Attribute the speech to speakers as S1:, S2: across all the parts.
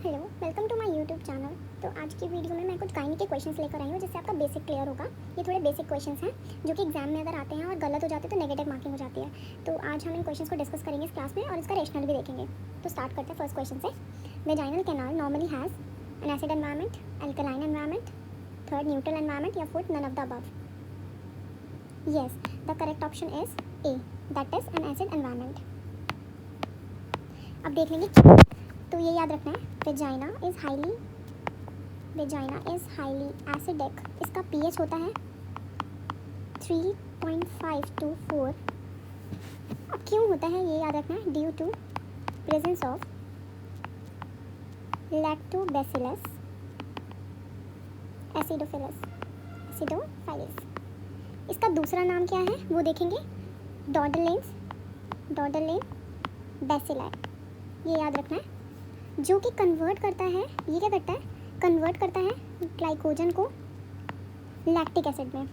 S1: Hello, welcome to my YouTube channel. तो आज की वीडियो में मैं कुछ गायनी के क्वेश्चंस लेकर आई हूँ जिससे आपका बेसिक क्लियर होगा। ये थोड़े बेसिक क्वेश्चंस हैं जो कि एग्जाम में अगर आते हैं और गलत हो जाते हैं तो नेगेटिव मार्किंग हो जाती है। तो आज हम इन क्वेश्चंस को डिस्कस करेंगे इस क्लास में और इसका रेशनल भी देखेंगे। तो स्टार्ट करते हैं फर्स्ट क्वेश्चन से। Vaginal canal normally has an acid environment, alkaline environment, third neutral environment या fourth none of the above. Yes, the correct option is A, that is an acid environment. अब देख लेंगे, तो ये याद रखना है, वेजाइना इज हाईली एसिडिक। इसका पीएच होता है 3.5 to 4। अब क्यों होता है ये याद रखना है, due to presence of lactobacillus acidophilus. इसका दूसरा नाम क्या है वो देखेंगे, डॉर्डलेन बैसिलाई। ये याद रखना है, जो कि कन्वर्ट करता है, ये क्या करता है, कन्वर्ट करता है ग्लाइकोजन को लैक्टिक एसिड में।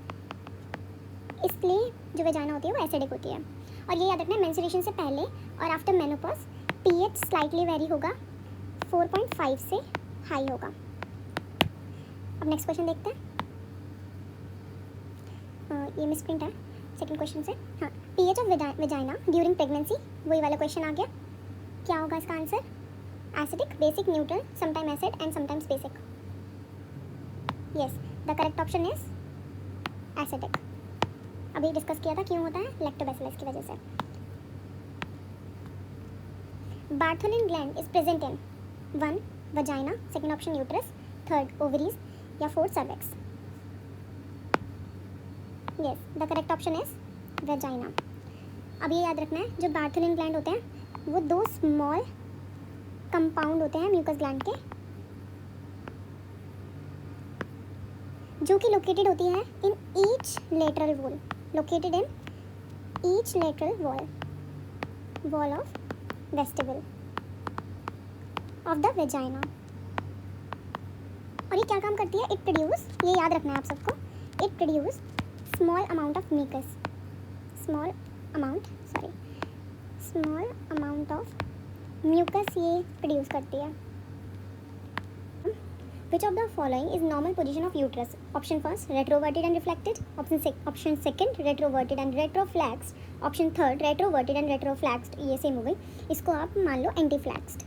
S1: इसलिए जो वेजाइना होती है वो एसिडिक होती है। और ये याद रखना है, मेंस्ट्रुएशन से पहले और after menopause pH slightly very होगा, 4.5 से हाई होगा। अब नेक्स्ट क्वेश्चन देखते हैं। ये मिसप्रिंट है सेकंड क्वेश्चन से। हाँ, pH of vagina during pregnancy, वही वाला क्वेश्चन आ गया। क्या होगा इसका answer, acidic, basic, neutral, sometime acid and sometimes basic. Yes, the correct option is acidic. अभी डिस्कस किया था क्यों होता है, लैक्टोबैसिलस की वजह से। Bartholin gland is present in 1 vagina, second option uterus, third ovaries या fourth cervix. Yes, the correct option is vagina. अब ये याद रखना है, जो बार्थोलिन ग्लैंड होते हैं वो 2 स्मॉल कंपाउंड होते हैं म्यूकस ग्लैंड के, जो कि लोकेटेड होती है in each lateral wall, wall of vestibule of the vagina. और ये क्या काम करती है, इट प्रोड्यूस, ये याद रखना है आप सबको, it produce small amount of mucus ये प्रोड्यूस करती है। Which of the following is normal position of uterus? Option first, retroverted and reflected. Option second, retroverted and retroflexed. Option third, retroverted and retroflexed. ये same हो गई। इसको आप मान लो एंटीफ्लैक्स्ड।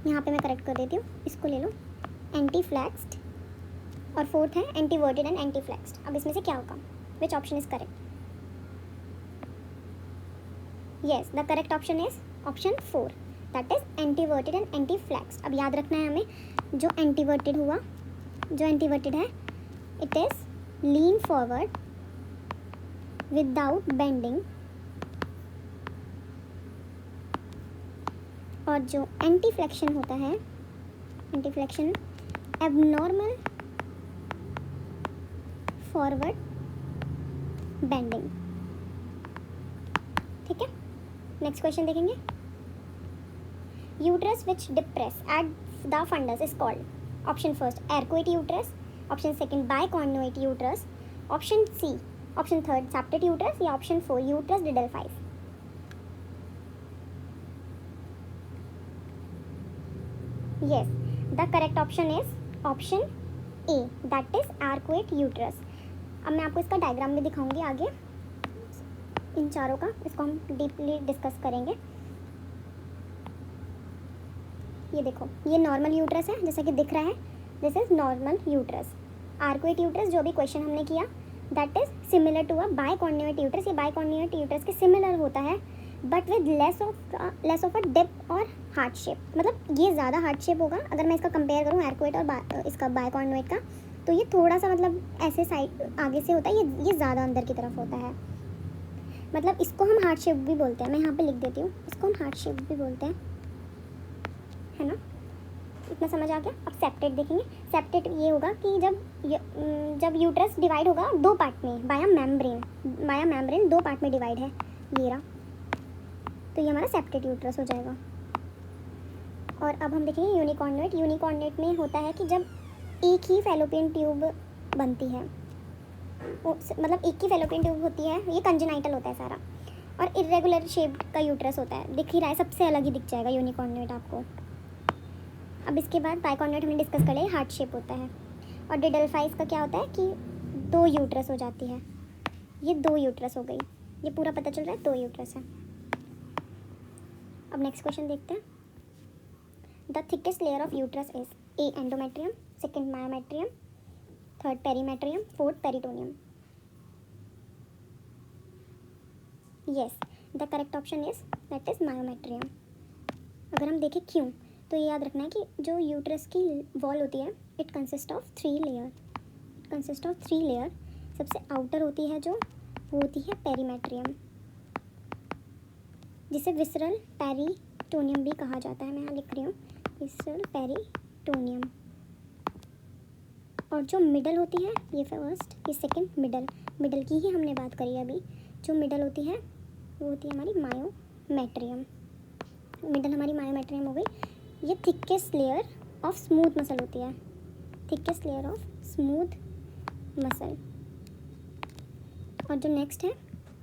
S1: यहाँ पे मैं करेक्ट कर देती हूँ, इसको ले लो एंटीफ्लैक्स्ड। और फोर्थ है एंटीवर्टेड एंड एंटीफ्लैक्स्ड। अब इसमें से क्या होगा, which option is correct? Yes, the correct option is option 4, that is anteverted and anteflexed. अब याद रखना है हमें, जो एंटीवर्टेड है, it is lean forward without bending, और जो एंटीफ्लेक्शन होता है, एंटीफ्लेक्शन एबनॉर्मल फॉरवर्ड बेंडिंग। ठीक है, नेक्स्ट क्वेश्चन देखेंगे। Uterus which depress at the fundus is called, option first arcuate uterus, option second bicornuate uterus, option third septate uterus या option 4 uterus didelphys 5। Yes, the correct option is option A, that is arcuate uterus. अब मैं आपको इसका diagram भी दिखाऊंगी आगे, इन चारों का, इसको हम डीपली डिस्कस करेंगे। ये देखो, ये नॉर्मल यूट्रस है जैसा कि दिख रहा है, this is normal uterus. Arcuate uterus जो भी क्वेश्चन हमने किया, that is similar to a bicornuate uterus. ये बाइकॉन्योइट यूट्रस के सिमिलर होता है, but with less of a dip और हार्ट शेप। मतलब ये ज़्यादा हार्ट शेप होगा अगर मैं इसका कंपेयर करूँ आर्कुएट और इसका बाइकॉन्योइट का, तो ये थोड़ा सा मतलब ऐसे साइड आगे से होता है, ये ज़्यादा अंदर की तरफ होता है। मतलब इसको हम हार्ट शेप भी बोलते हैं, मैं यहाँ पे लिख देती हूँ, इसको हम हार्ट शेप भी बोलते हैं, है ना। इतना समझ आ गया। अब सेप्टेट देखेंगे। सेप्टेट ये होगा कि जब यूट्रस डिवाइड होगा 2 पार्ट में बाया मेम्ब्रेन 2 पार्ट में डिवाइड है, ये रहा, तो ये हमारा सेप्टेट यूट्रस हो जाएगा। और अब हम देखेंगे यूनिकॉर्नेट में होता है कि जब एक ही फैलोपियन ट्यूब बनती है, मतलब एक ही फैलोपियन ट्यूब होती है, ये कंजेनाइटल होता है सारा, और इरेगुलर शेप का यूट्रस होता है, दिख ही रहा है, सबसे अलग ही दिख जाएगा यूनिकॉर्नेट आपको, अब इसके बाद बाइकॉर्निएट हमने डिस्कस कर लिया, हार्ट शेप होता है। और डिडल्फाइज का क्या होता है कि 2 यूट्रस हो जाती है, ये 2 यूट्रस हो गई, ये पूरा पता चल रहा है 2 यूट्रस है। अब नेक्स्ट क्वेश्चन देखते हैं। The thickest layer of uterus is a endometrium, second myometrium, third perimetrium, fourth peritoneum. Yes, the correct option is that is myometrium. अगर हम देखें क्यों, तो ये याद रखना है कि जो यूट्रस की वॉल होती है इट कंसिस्ट ऑफ 3 लेयर। सबसे आउटर होती है जो, वो होती है पेरीमेट्रियम, जिसे विसरल पेरिटोनियम भी कहा जाता है। मैं यहाँ लिख रही हूँ विसरल पेरिटोनियम। और जो मिडल होती है, ये फर्स्ट, ये सेकंड, मिडल की ही हमने बात करी अभी। जो मिडल होती है वो होती है हमारी मायोमेट्रियम। मिडल हमारी मायोमेट्रियम हो गई। ये thickest layer of smooth muscle होती है, thickest layer of smooth muscle. और जो नेक्स्ट है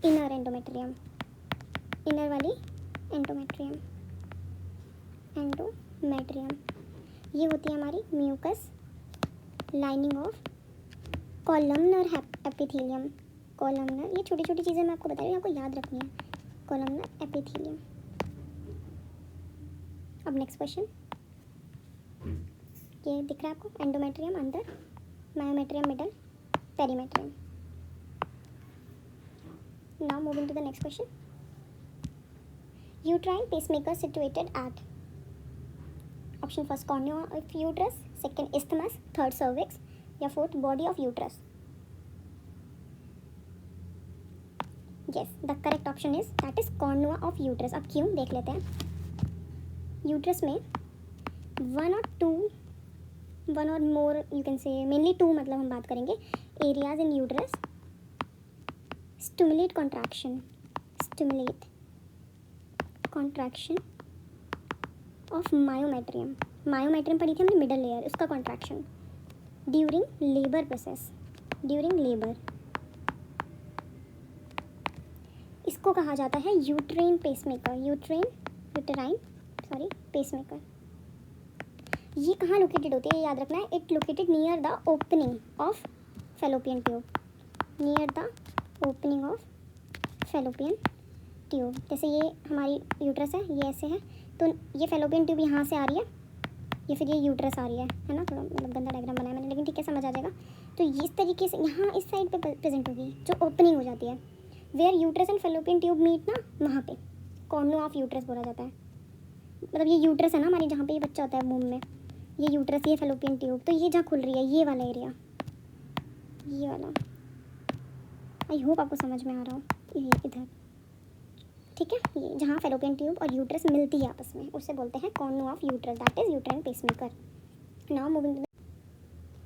S1: इनर एंडोमेट्रियम, इनर वाली एंडोमेट्रियम, ये होती है हमारी mucus lining of columnar epithelium. Columnar, ये छोटी छोटी चीज़ें मैं आपको बता रही हूँ, आपको याद रखनी है। Columnar epithelium. अब नेक्स्ट क्वेश्चन, ये दिख रहा है आपको, एंडोमेट्रियम अंदर, myometrium middle, perimetrium. Now moving to the next question. Uterine pacemaker situated at option first cornea of uterus, second isthmus, third cervix, या fourth body of uterus. Yes, the correct option is that is cornua of uterus. अब क्यों देख लेते हैं। Uterus में 1 और more, you can say mainly 2, मतलब हम बात करेंगे areas in uterus stimulate contraction of myometrium. Myometrium पढ़ी थी हमने, मिडल लेयर, उसका contraction during labour process, during labour. इसको कहा जाता है यूट्राइन पेसमेकर। ये कहाँ लोकेटेड होती है, याद रखना है। It located near the opening of fallopian tube. जैसे ये हमारी यूट्रस है, ये ऐसे है, तो ये फैलोपियन ट्यूब यहाँ से आ रही है, ये फिर ये यूट्रस आ रही है ना। थोड़ा मतलब गंदा डायग्राम बनाया मैंने, लेकिन ठीक है, समझ आ जाएगा। तो ये इस तरीके से यहाँ इस साइड पे प्रेजेंट होगी, जो ओपनिंग हो जाती है, where uterus and fallopian tube meet ना, वहाँ पे कॉर्नुआ ऑफ यूट्रस बोला जाता है। मतलब ये यूट्रस है ना हमारी, जहाँ पे ये बच्चा होता है वूम में, ये यूट्रस, ये फैलोपियन ट्यूब, तो ये जहाँ खुल रही है, ये वाला एरिया, ये वाला। आई होप आपको समझ में आ रहा हो, ये इधर, ठीक है। ये जहाँ फैलोपियन ट्यूब और यूट्रस मिलती है आपस में, उसे बोलते हैं cornua of uterus, that is uterine pacemaker. Now moving to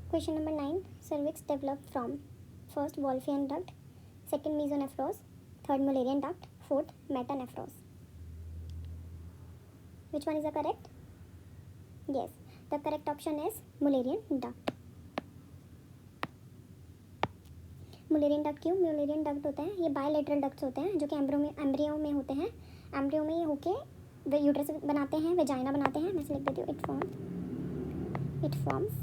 S1: question number 9। Cervix develop from first Wolffian duct, second mesonephros, third Mullerian duct, fourth metanephros. Which one is the correct? Yes, the correct option is Mullerian duct. Mullerian duct क्यों? Mullerian duct होते हैं, ये bilateral ducts होते हैं जो कि embryo में होते हैं। एम्ब्रियो में ये होके वे यूट्रस बनाते हैं, वेजाइना बनाते हैं। मैं लिख देती हूँ, इट फॉर्म्स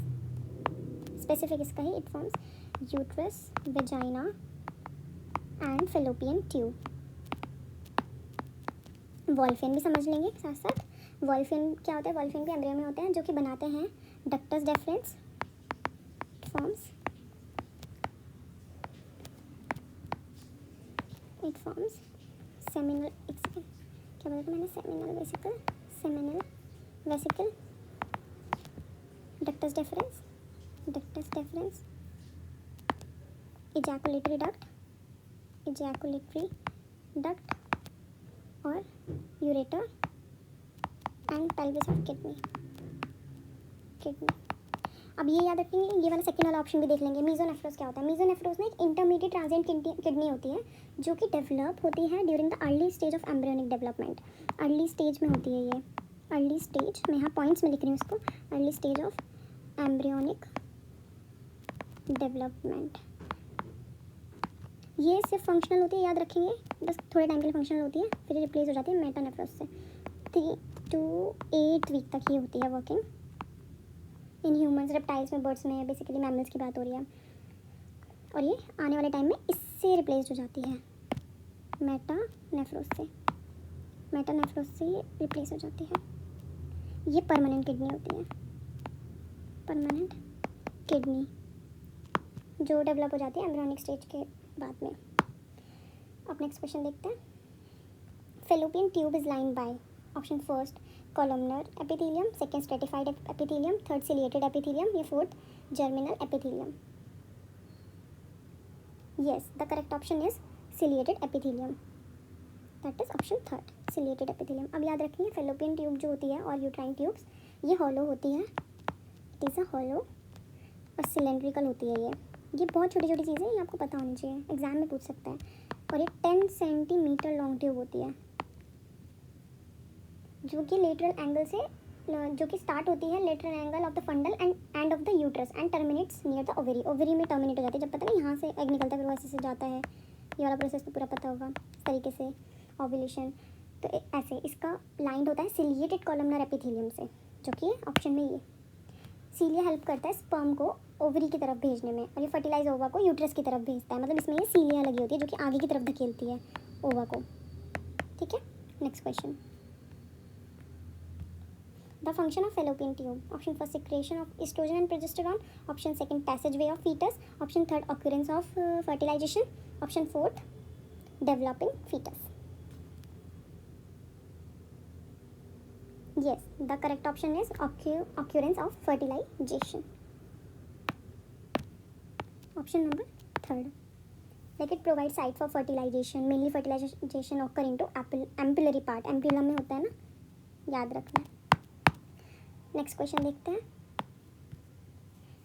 S1: स्पेसिफिक इसका ही, it forms uterus, vagina and fallopian tube. Wolffian भी समझ लेंगे साथ साथ। वॉल्फियन क्या होता है? वॉल्फियन भी एम्ब्रियो में होते हैं जो कि बनाते हैं ductus deferens, it forms seminal, क्या बोला था मैंने, seminal vesicle, ductus deferens, ejaculatory duct और ureter and pelvis of kidney. अब ये याद रखेंगे, ये वाला सेकंड वाला ऑप्शन भी देख लेंगे। मेसोनेफ्रोस क्या होता है? मेसोनेफ्रोस में एक इंटरमीडिएट ट्रांजिएंट किडनी होती है जो कि डेवलप होती है during the early stage of embryonic development. Early stage में होती है ये, अर्ली स्टेज, मैं यहाँ पॉइंट्स में लिख रही हूँ इसको, early stage of embryonic development. ये सिर्फ फंक्शनल होती है, याद रखेंगे, बस थोड़े टाइम के लिए फंक्शनल होती है, फिर रिप्लेस हो जाती है मेटानेफ्रोस से। 3 to 8 वीक तक ये होती है वर्किंग, इन ह्यूमंस, रेप्टाइल्स में, बर्ड्स में, बेसिकली मैमल्स की बात हो रही है। और ये आने वाले टाइम में इससे रिप्लेस हो जाती है, मेटानेफ्रोस से रिप्लेस हो जाती है। ये परमानेंट किडनी होती है, परमानेंट किडनी जो डेवलप हो जाती है एम्ब्रियोनिक स्टेज के बाद में। अब नेक्स्ट क्वेश्चन देखते हैं। Fallopian tube is lined by option first columnar epithelium, second stratified epithelium, third ciliated epithelium, या fourth germinal epithelium. Yes, the correct option is ciliated epithelium. That is option third, ciliated epithelium. अब याद रखिए fallopian tube जो होती है और uterine tubes ये hollow होती है, इट इज़ अ हॉलो और सिलेंड्रिकल होती है। ये बहुत छोटी छोटी चीज़ें, ये आपको पता होनी चाहिए, एग्जाम में पूछ सकता है। और ये 10 सेंटीमीटर लॉन्ग ट्यूब होती है जो कि लेटरल एंगल से जो कि स्टार्ट होती है lateral angle of the फंडल and end of the uterus and terminates near the ovary. Ovary में टर्मिनेट हो जाती है, जब पता नहीं यहाँ से एग निकलता है फिर वैसे से जाता है, ये वाला प्रोसेस तो पूरा पता होगा इस तरीके से, ओव्यूलेशन। तो ऐसे इसका लाइंड होता है सिलिएटेड कॉलमनर एपिथेलियम से, जो कि ऑप्शन में ये सीलिया हेल्प करता है स्पर्म को ओवरी की तरफ भेजने में, और ये फर्टिलाइज ओवा को यूट्रस की तरफ भेजता है। मतलब इसमें ये सीलिया लगी होती है जो कि आगे की तरफ धकेलती है ओवा को। ठीक है, next question. The function of fallopian tube. Option first, secretion of estrogen and progesterone. Option second, passageway of fetus. Option third, occurrence of fertilization. Option fourth, developing fetus. Yes, the correct option is occurrence of fertilization. Option number third. Like it provides site for fertilization. Mainly fertilization occur into ampullary part. Ampulla में होता है ना, याद रखना। Next question देखते हैं।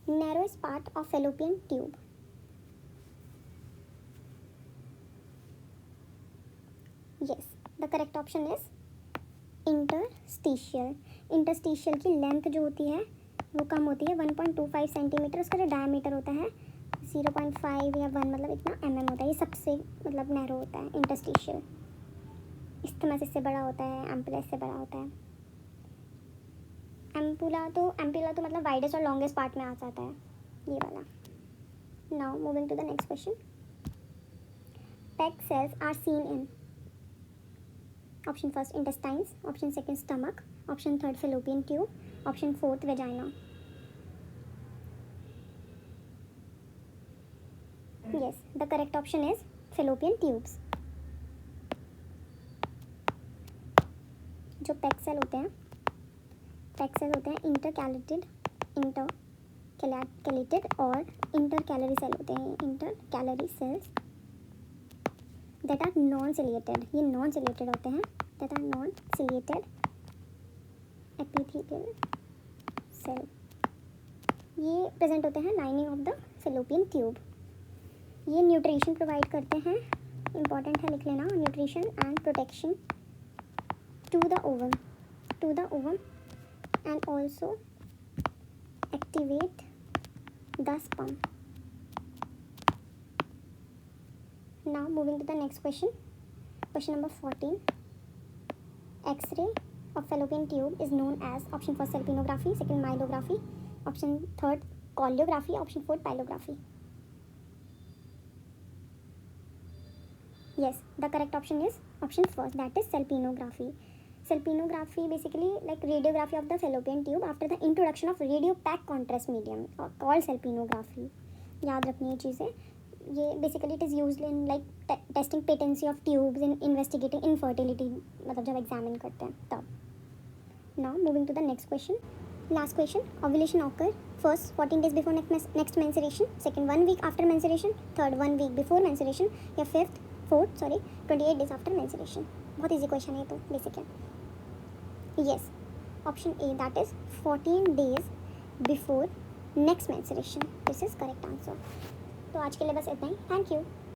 S1: Narrowest part of fallopian tube. Yes, the correct option is interstitial. Interstitial की length जो होती है वो कम होती है, 1.25 सेंटीमीटर। उसका जो डायमीटर होता है 0.5 या 1, मतलब इतना mm होता है। ये सबसे मतलब नैरो होता है इंटरस्टिशियल। इस्टमस इससे बड़ा होता है, एम्पुला इससे बड़ा होता है। एम्पुला तो मतलब वाइडेस्ट और लॉन्गेस्ट पार्ट में आ जाता है, ये वाला। Now moving to the next question. Peg cells are seen in option first intestines, option second stomach, option third fallopian tube, option fourth vagina. Yes, the correct option is fallopian tubes. जो peg cell होते हैं intercalated और intercalary cell होते हैं। Intercalary cells that are non ciliated, ये non ciliated होते हैं, that are non ciliated epithelial cell. ये प्रेजेंट होते हैं lining of the fallopian tube. ये न्यूट्रिशन प्रोवाइड करते हैं, इंपॉर्टेंट है लिख लेना, nutrition and protection to the ovum and also activate the sperm. Now moving to the next question. Question number 14. X-ray of fallopian tube is known as option first salpinography, second myelography, option third choriography, option fourth pyelography. Yes, the correct option is option first, that is salpinography. Salpinography basically like radiography of the fallopian tube after the introduction of radio pack contrast medium called salpinography. याद रखनी ये चीज़ें। ये basically it is used in like testing patency of tubes in investigating infertility, मतलब जब examine करते हैं तब। Now moving to the next question. Last question. Ovulation occur first 14 days before next menstruation, second 1 week after menstruation, third 1 week before menstruation, या fourth 28 days after menstruation. बहुत easy question है तो basic है। Yes, option A, that is 14 days before next menstruation. This is correct answer. तो आज के लिए बस इतना ही। Thank you.